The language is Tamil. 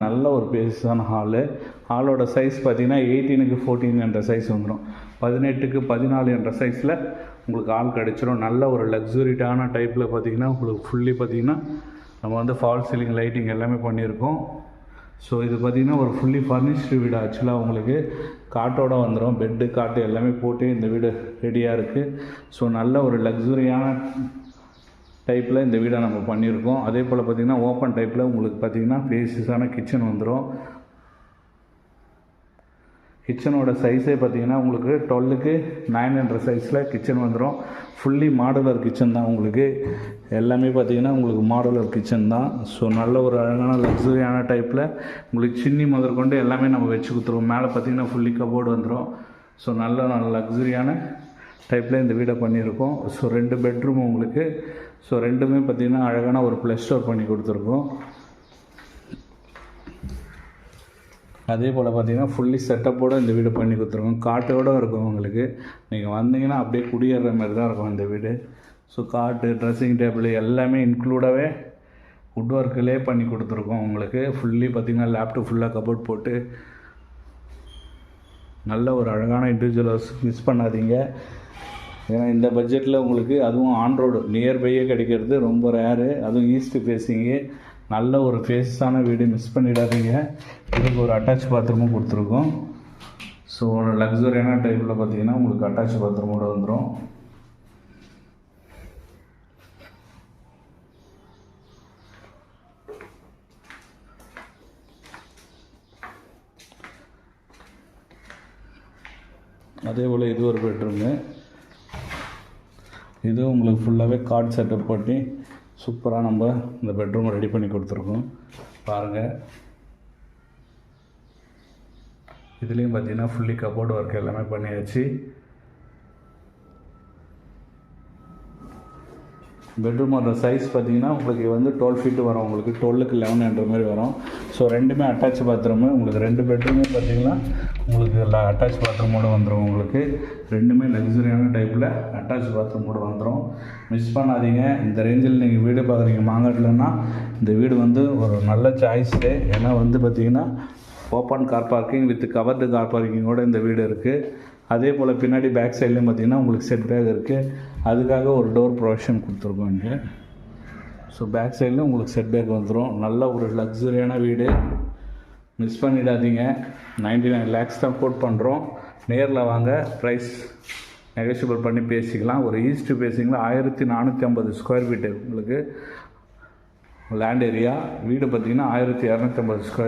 நல்ல ஒரு பேஸான ஹாலோட சைஸ் பார்த்தீங்கன்னா 18க்கு 14 என்ற சைஸ் வந்துடும். 18க்கு 14 என்ற சைஸில் உங்களுக்கு ஹால் கிடச்சிரும். நல்ல ஒரு லக்ஸுரிட்டான டைப்பில் பார்த்தீங்கன்னா உங்களுக்கு ஃபுல்லி பார்த்தீங்கன்னா நம்ம வந்து ஃபால் சீலிங் லைட்டிங் எல்லாமே பண்ணியிருக்கோம். ஸோ இது பார்த்திங்கன்னா ஒரு ஃபுல்லி ஃபர்னிஷ்டு வீடு. ஆக்சுவலாக உங்களுக்கு காட்டோடு வந்துடும். பெட்டு காட்டு எல்லாமே போட்டு இந்த வீடு ரெடியாக இருக்குது. ஸோ நல்ல ஒரு லக்ஸுரியான டைப்பில் இந்த வீடை நம்ம பண்ணியிருக்கோம். அதே போல் பார்த்திங்கன்னா ஓப்பன் டைப்பில் உங்களுக்கு பார்த்திங்கன்னா ஸ்பேசியஸான கிச்சன் வந்துடும். கிச்சனோட சைஸே பார்த்திங்கன்னா உங்களுக்கு 12க்கு 9 என்ற சைஸில் கிச்சன் வந்துடும். ஃபுல்லி மாடுலர் கிச்சன் தான். உங்களுக்கு எல்லாமே பார்த்திங்கன்னா உங்களுக்கு மாடுலர் கிச்சன் தான். ஸோ நல்ல ஒரு அழகான லக்ஸரியான டைப்பில் உங்களுக்கு சின்னி முதற்கொண்டு எல்லாமே நம்ம வச்சு கொடுத்துருவோம். மேலே பார்த்திங்கன்னா ஃபுல்லி கபோர்டு வந்துடும். ஸோ நல்ல லக்ஸரியான டைப்பில் இந்த வீடை பண்ணியிருக்கோம். ஸோ 2 பெட்ரூம் உங்களுக்கு. ஸோ ரெண்டுமே பார்த்திங்கன்னா அழகான ஒரு ப்ளஸ் ஸ்டோர் பண்ணி கொடுத்துருக்கோம். அதே போல் பார்த்திங்கன்னா ஃபுல்லி செட்டப்போடு இந்த வீடு பண்ணி கொடுத்துருக்கோம். காட்டோடு இருக்கும் உங்களுக்கு. நீங்கள் வந்தீங்கன்னா அப்படியே குடியேற மாதிரி தான் இருக்கும் இந்த வீடு. ஸோ காட்டு, ட்ரெஸ்ஸிங் டேபிள் எல்லாமே இன்க்ளூடாகவே வுட் ஒர்க்கிலே பண்ணி கொடுத்துருக்கோம் உங்களுக்கு. ஃபுல்லி பார்த்திங்கன்னா லேப்டாப் ஃபுல்லாக கபோர்ட் போட்டு நல்ல ஒரு அழகான இண்டிவிஜுவல் ஹவுஸ். மிஸ் பண்ணாதீங்க. ஏன்னா இந்த பட்ஜெட்டில் உங்களுக்கு அதுவும் ஆன் ரோடு நியர்பையே கிடைக்கிறது ரொம்ப ரேரு. அதுவும் ஈஸ்ட் ஃபேஸிங்கு நல்ல ஒரு ஃபேஸான வீடு. மிஸ் பண்ணிடாதீங்க. இதுக்கு ஒரு அட்டாச் பாத்ரூமும் கொடுத்துருக்கோம். ஸோ ஒரு லக்ஸரியான டைப்பில் பார்த்திங்கன்னா உங்களுக்கு அட்டாச் பாத்ரூமோடு வந்துடும். அதே போல் இது ஒரு பெட்ரூமு. இதுவும் உங்களுக்கு ஃபுல்லாகவே கார்ட் செட்டப் பண்ணி சூப்பராக நம்ம இந்த பெட்ரூமை ரெடி பண்ணி கொடுத்துருக்கோம். பாருங்கள். இதுலேயும் பார்த்தீங்கன்னா ஃபுல்லி கபோர்டு ஒர்க் எல்லாமே பண்ணியாச்சு. பெட்ரூமோட சைஸ் பார்த்திங்கன்னா உங்களுக்கு வந்து 12 ஃபீட்டு வரும். உங்களுக்கு 12க்கு 11 என்ற மாதிரி வரும். ஸோ ரெண்டுமே அட்டாச் பாத்ரூமு. உங்களுக்கு 2 பெட்ரூமே பார்த்திங்கன்னா உங்களுக்கு அட்டாச் பாத்ரூமோடு வந்துடும். உங்களுக்கு ரெண்டுமே லக்ஸரியான டைப்பில் அட்டாச் பாத்ரூமோடு வந்துடும். மிஸ் பண்ணாதீங்க. இந்த ரேஞ்சில் நீங்கள் வீடு பார்க்குறீங்க மாங்காட்டில்னா இந்த வீடு வந்து ஒரு நல்ல சாய்ஸு. ஏன்னா வந்து பார்த்திங்கன்னா open car parking with covered car பார்க்கிங்கோடு இந்த வீடு இருக்குது. அதே போல் பின்னாடி பேக் சைட்லேயும் பார்த்திங்கன்னா உங்களுக்கு செட் பேக் இருக்குது. அதுக்காக ஒரு டோர் ப்ரொவிஷன் கொடுத்துருக்கோம் இங்கே. ஸோ பேக் சைடில் உங்களுக்கு செட் பேக் வந்துடும். நல்ல ஒரு லக்ஸரியான வீடு. மிஸ் பண்ணிடாதீங்க. 99 lakhs தான் கோட் பண்ணுறோம். நேரில் வாங்க. ப்ரைஸ் நெகோஷியபிள் பண்ணி பேசிக்கலாம். ஒரு ஈஸ்ட் பேசிங்கில் 1450 ஸ்கொயர் ஃபீட்டு உங்களுக்கு லேண்ட் ஏரியா. வீடு பார்த்திங்கன்னா 1250 ஸ்கொயர்